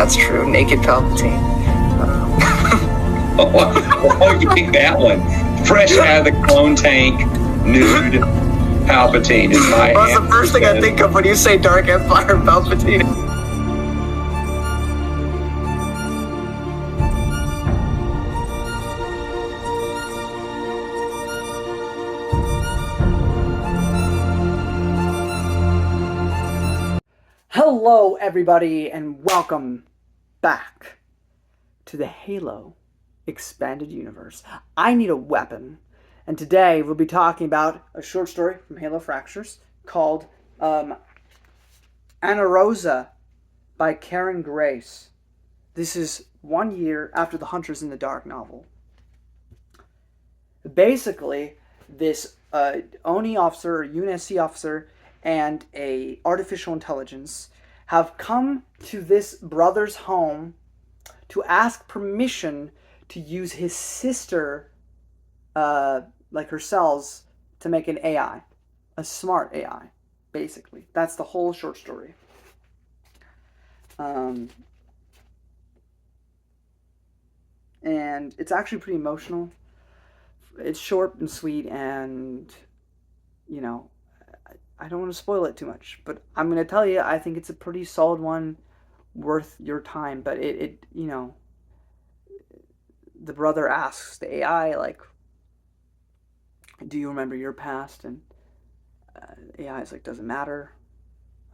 That's true. Naked Palpatine. Oh, you pick that one. Fresh out of the clone tank, nude Palpatine is my Well, that's the first thing I think of when you say Dark Empire Palpatine. Hello, everybody, and welcome back to the Halo Expanded Universe. I Need a Weapon, and today we'll be talking about a short story from Halo Fractures called Ana Rosa by Karen Grace. This is 1 year after the Hunters in the Dark novel. Basically, this ONI officer, or UNSC officer, and a artificial intelligence have come to this brother's home to ask permission to use his sister, like her cells, to make an AI, a smart AI, basically. That's the whole short story. And it's actually pretty emotional. It's short and sweet, and, you know, I don't want to spoil it too much, but I'm going to tell you, I think it's a pretty solid one, worth your time. But it you know, the brother asks the AI, like, do you remember your past? And AI is like, doesn't matter.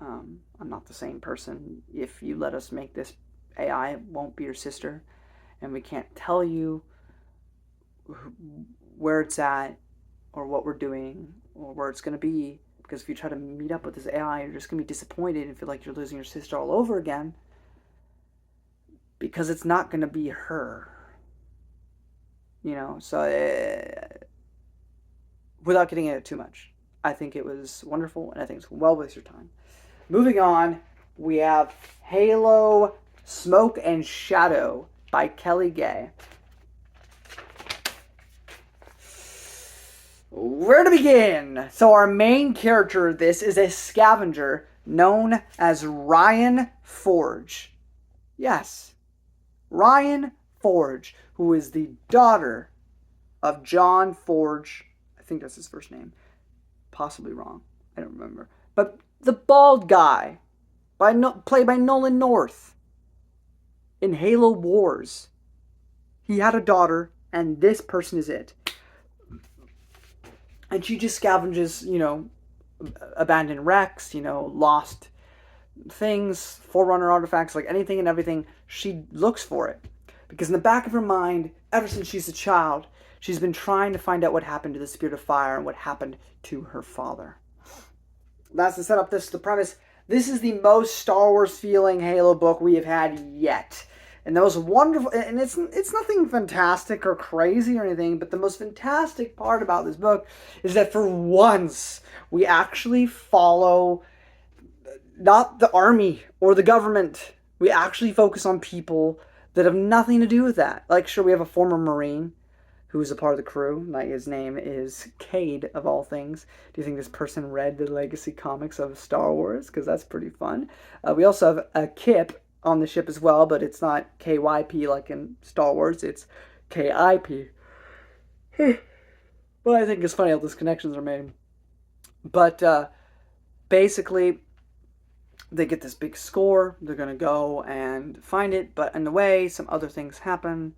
I'm not the same person. If you let us make this AI, it won't be your sister. And we can't tell you where it's at, or what we're doing, or where it's going to be. Because if you try to meet up with this AI, you're just going to be disappointed and feel like you're losing your sister all over again. Because it's not going to be her. You know, so without getting into it too much, I think it was wonderful, and I think it's well worth your time. Moving on, we have Halo Smoke and Shadow by Kelly Gay. Where to begin? So our main character of this is a scavenger known as Ryan Forge. Yes, Ryan Forge, who is the daughter of John Forge. I think that's his first name. Possibly wrong. I don't remember. But the bald guy, played by Nolan North in Halo Wars. He had a daughter, and this person is it. And she just scavenges, you know, abandoned wrecks, you know, lost things, Forerunner artifacts, like anything and everything. She looks for it. Because in the back of her mind, ever since she's a child, she's been trying to find out what happened to the Spirit of Fire and what happened to her father. That's to set up the premise. This is the most Star Wars feeling Halo book we have had yet. And the most wonderful, and it's nothing fantastic or crazy or anything, but the most fantastic part about this book is that for once, we actually follow not the army or the government. We actually focus on people that have nothing to do with that. Like, sure, we have a former Marine who is a part of the crew. Like, his name is Cade, of all things. Do you think this person read the Legacy comics of Star Wars? Because that's pretty fun. We also have a Kip on the ship as well, but it's not KYP like in Star Wars, it's KIP. But I think it's funny how those connections are made. But basically, they get this big score, they're going to go and find it, but in the way, some other things happen,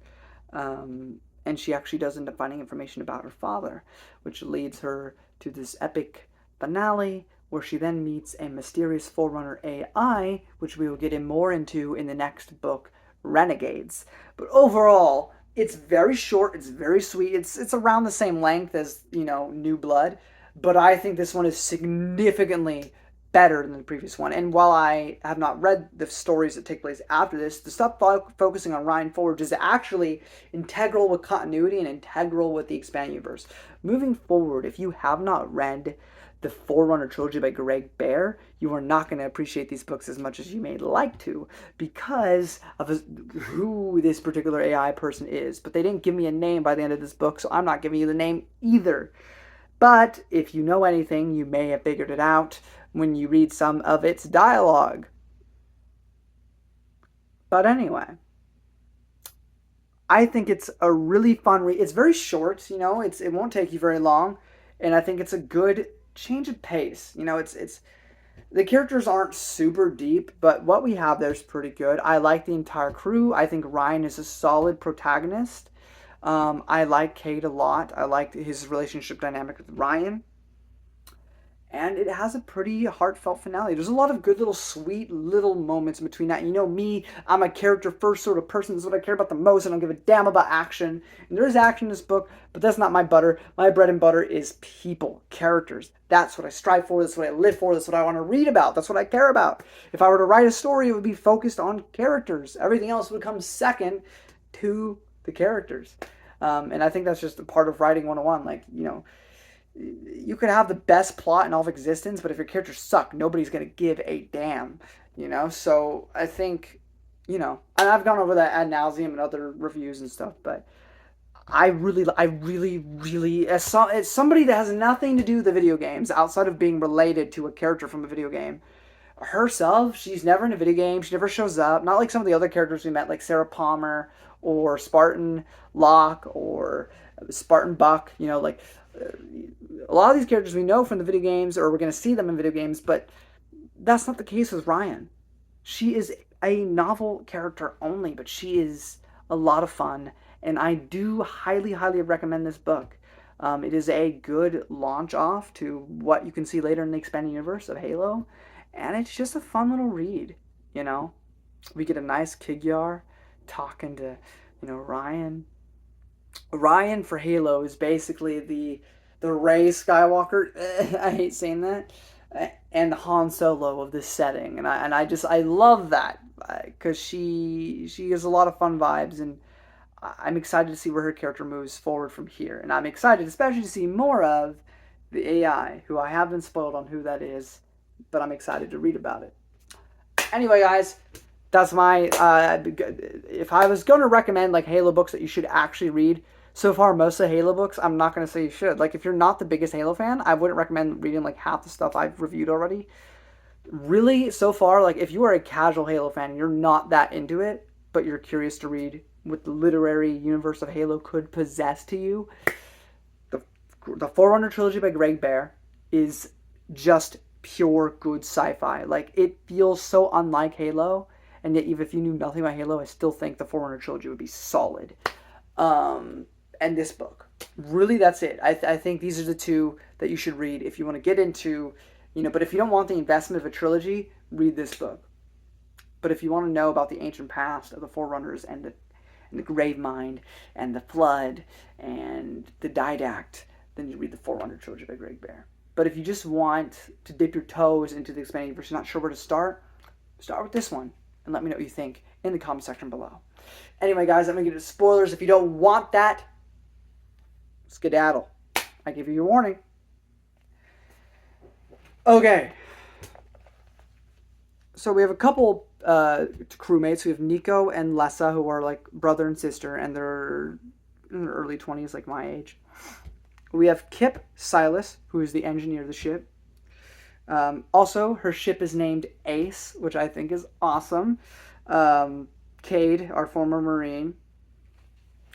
and she actually does end up finding information about her father, which leads her to this epic finale, where she then meets a mysterious Forerunner AI, which we will get more into in the next book, Renegades. But overall, it's very short, it's very sweet, it's around the same length as, you know, New Blood, but I think this one is significantly better than the previous one. And while I have not read the stories that take place after this, the stuff focusing on Ryan Forge is actually integral with continuity and integral with the Expanded Universe. Moving forward, if you have not read the Forerunner trilogy by Greg Bear, you are not going to appreciate these books as much as you may like to, because of who this particular AI person is. But they didn't give me a name by the end of this book, so I'm not giving you the name either. But if you know anything, you may have figured it out when you read some of its dialogue. But anyway, I think it's a really fun read. It's very short, you know. It won't take you very long, and I think it's a good change of pace. You know, it's the characters aren't super deep, but what we have there is pretty good. I like the entire crew. I think Ryan is a solid protagonist. I like Cade a lot. I like his relationship dynamic with Ryan. And it has a pretty heartfelt finale. There's a lot of good little sweet little moments in between that. You know me, I'm a character first sort of person. This is what I care about the most. I don't give a damn about action. And there is action in this book, but that's not my butter. My bread and butter is people, characters. That's what I strive for. That's what I live for. That's what I want to read about. That's what I care about. If I were to write a story, it would be focused on characters. Everything else would come second to the characters. And I think that's just a part of writing 101. Like, you know, you could have the best plot in all of existence, but if your characters suck, nobody's going to give a damn, you know? So I think, you know, and I've gone over that ad nauseum in other reviews and stuff, but I really, as somebody that has nothing to do with the video games outside of being related to a character from a video game, herself, she's never in a video game, she never shows up, not like some of the other characters we met, like Sarah Palmer or Spartan Locke or Spartan Buck, you know, like a lot of these characters we know from the video games, or we're going to see them in video games, but that's not the case with Ryan. She is a novel character only, but she is a lot of fun, and I do highly recommend this book. It is a good launch off to what you can see later in the expanded universe of Halo, and it's just a fun little read, you know? We get a nice Kigyar talking to, you know, Ryan. Ryan for Halo is basically the Rey Skywalker. I hate saying that, and the Han Solo of this setting, and I love that because she has a lot of fun vibes, and I'm excited to see where her character moves forward from here, and I'm excited especially to see more of the AI, who I have been spoiled on who that is, but I'm excited to read about it. Anyway, guys. That's my, if I was going to recommend, like, Halo books that you should actually read, so far, most of the Halo books, I'm not going to say you should. Like, if you're not the biggest Halo fan, I wouldn't recommend reading, like, half the stuff I've reviewed already. Really, so far, like, if you are a casual Halo fan and you're not that into it, but you're curious to read what the literary universe of Halo could possess to you, the Forerunner trilogy by Greg Bear is just pure good sci-fi. Like, it feels so unlike Halo. And yet, even if you knew nothing about Halo, I still think the Forerunner trilogy would be solid. And this book. Really, that's it. I think these are the two that you should read if you want to get into, you know, but if you don't want the investment of a trilogy, read this book. But if you want to know about the ancient past of the Forerunners and the Gravemind and the Flood and the Didact, then you read the Forerunner trilogy by Greg Bear. But if you just want to dip your toes into the expanded universe, you're not sure where to start with this one. And let me know what you think in the comment section below. Anyway, guys, I'm going to get into spoilers. If you don't want that, skedaddle. I give you your warning. Okay. So we have a couple crewmates. We have Nico and Lessa, who are like brother and sister, and they're in their early 20s, like my age. We have Kip Silas, who is the engineer of the ship. Also, her ship is named Ace, which I think is awesome. Cade, our former Marine.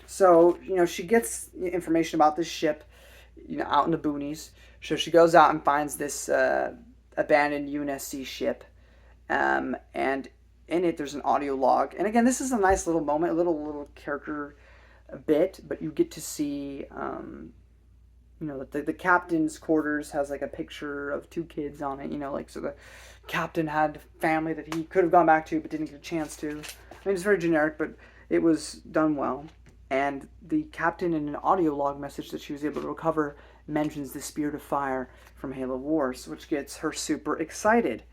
So, you know, she gets information about this ship, you know, out in the boonies. So she goes out and finds this abandoned UNSC ship. And in it, there's an audio log. And again, this is a nice little moment, a little character bit, but you get to see... you know, the captain's quarters has like a picture of two kids on it, you know, like, so the captain had family that he could have gone back to but didn't get a chance to. I mean, it's very generic, but it was done well. And the captain, in an audio log message that she was able to recover, mentions the Spirit of Fire from Halo Wars, which gets her super excited.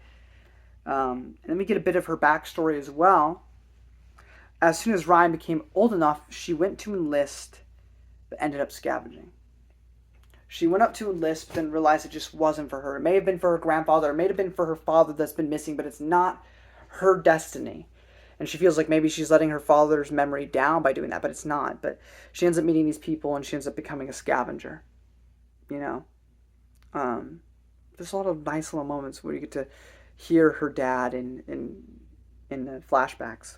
And then we get a bit of her backstory as well. As soon as Ryan became old enough, she went to enlist, but ended up scavenging. She went up to enlist, but then realized it just wasn't for her. It may have been for her grandfather. It may have been for her father that's been missing, but it's not her destiny. And she feels like maybe she's letting her father's memory down by doing that, but it's not. But she ends up meeting these people, and she ends up becoming a scavenger. You know? There's a lot of nice little moments where you get to hear her dad in the flashbacks.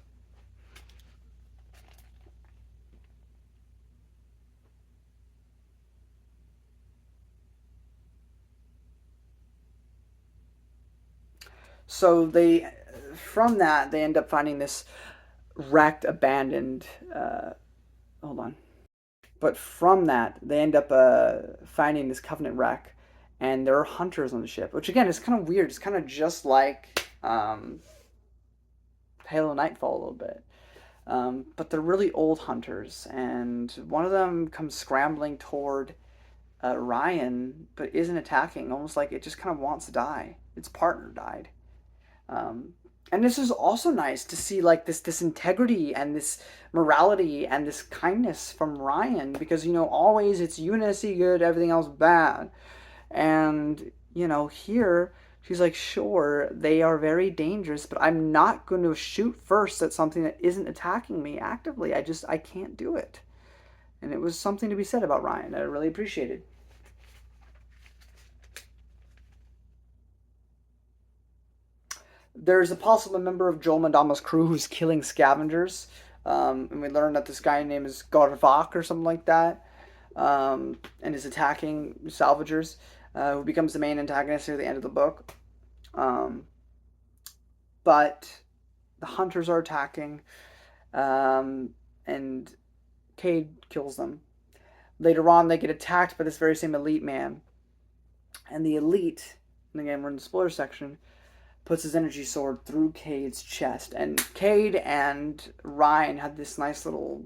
So from that, they end up finding this wrecked, abandoned. Hold on. But from that, they end up finding this Covenant wreck, and there are hunters on the ship, which again is kind of weird. It's kind of just like Halo Nightfall a little bit. But they're really old hunters, and one of them comes scrambling toward Ryan, but isn't attacking, almost like it just kind of wants to die. Its partner died. And this is also nice to see like this integrity and this morality and this kindness from Ryan, because always it's UNSC good, everything else bad. And here she's like, sure, they are very dangerous, but I'm not going to shoot first at something that isn't attacking me actively. I can't do it. And it was something to be said about Ryan that I really appreciated. There's a possible member of Joel Madama's crew who's killing scavengers. And we learn that this guy named is Garvak or something like that, and is attacking salvagers, who becomes the main antagonist near the end of the book. But the hunters are attacking, and Cade kills them. Later on, they get attacked by this very same elite man. And the elite, and again, we're in the spoiler section, puts his energy sword through Cade's chest. And Cade and Ryan had this nice little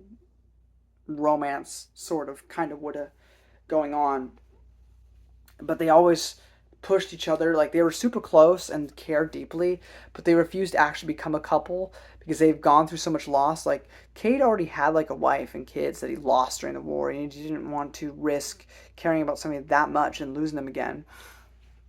romance, sort of, kind of, woulda going on. But they always pushed each other. Like, they were super close and cared deeply, but they refused to actually become a couple because they've gone through so much loss. Like, Cade already had, like, a wife and kids that he lost during the war, and he didn't want to risk caring about somebody that much and losing them again.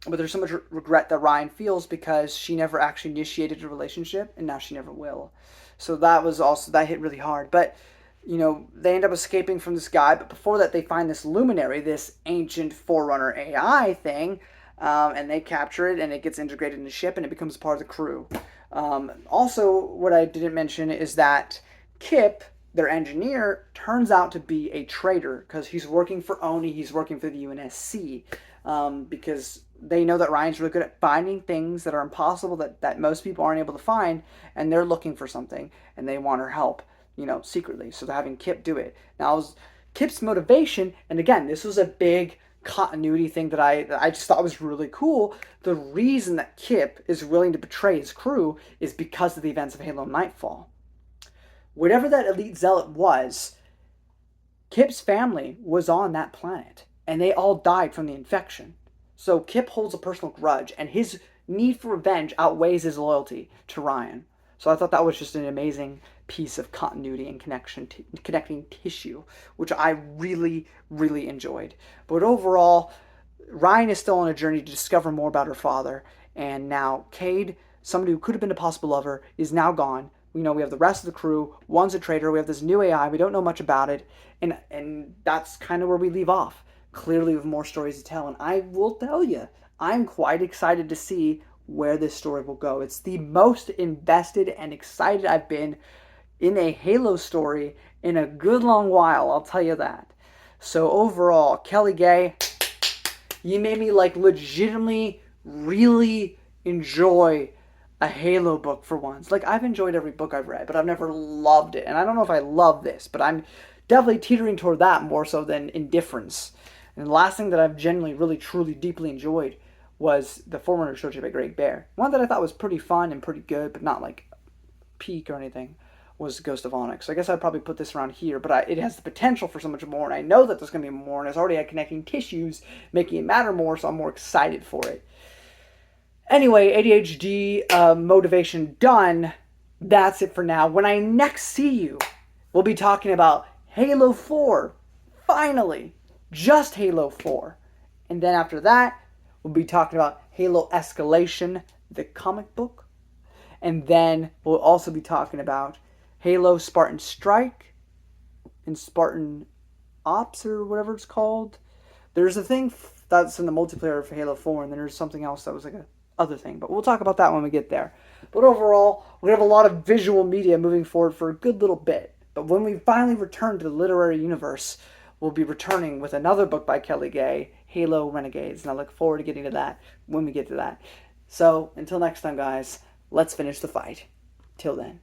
But there's so much regret that Ryan feels because she never actually initiated a relationship, and now she never will. So that hit really hard. But, they end up escaping from this guy, but before that they find this luminary, this ancient Forerunner AI thing, and they capture it, and it gets integrated in the ship, and it becomes part of the crew. Also, what I didn't mention is that Kip, their engineer, turns out to be a traitor, because he's working for Oni, he's working for the UNSC, because they know that Ryan's really good at finding things that are impossible, that most people aren't able to find, and they're looking for something, and they want her help, secretly. So they're having Kip do it. Now, Kip's motivation, and again, this was a big continuity thing that I just thought was really cool. The reason that Kip is willing to betray his crew is because of the events of Halo Nightfall. Whatever that elite zealot was, Kip's family was on that planet, and they all died from the infection. So Kip holds a personal grudge, and his need for revenge outweighs his loyalty to Ryan. So I thought that was just an amazing piece of continuity and connecting tissue, which I really, really enjoyed. But overall, Ryan is still on a journey to discover more about her father, and now Cade, somebody who could have been a possible lover, is now gone. We have the rest of the crew. One's a traitor. We have this new AI. We don't know much about it, and that's kind of where we leave off. Clearly with more stories to tell, and I will tell you, I'm quite excited to see where this story will go. It's the most invested and excited I've been in a Halo story in a good long while, I'll tell you that. So overall, Kelly Gay, you made me legitimately really enjoy a Halo book for once. I've enjoyed every book I've read, but I've never loved it, and I don't know if I love this, but I'm definitely teetering toward that more so than indifference. And the last thing that I've genuinely, really, truly, deeply enjoyed was the Forerunner trilogy by Greg Bear. One that I thought was pretty fun and pretty good, but not peak or anything, was Ghost of Onyx. So I guess I'd probably put this around here, but it has the potential for so much more, and I know that there's going to be more, and it's already had connecting tissues, making it matter more, so I'm more excited for it. Anyway, ADHD motivation done. That's it for now. When I next see you, we'll be talking about Halo 4. Finally. Just Halo 4. And then after that, we'll be talking about Halo Escalation, the comic book. And then we'll also be talking about Halo Spartan Strike and Spartan Ops, or whatever it's called. There's a thing that's in the multiplayer for Halo 4, and then there's something else that was a other thing. But we'll talk about that when we get there. But overall, we have a lot of visual media moving forward for a good little bit. But when we finally return to the literary universe, we'll be returning with another book by Kelly Gay, Halo Renegades, and I look forward to getting to that when we get to that. So until next time, guys, let's finish the fight. Till then.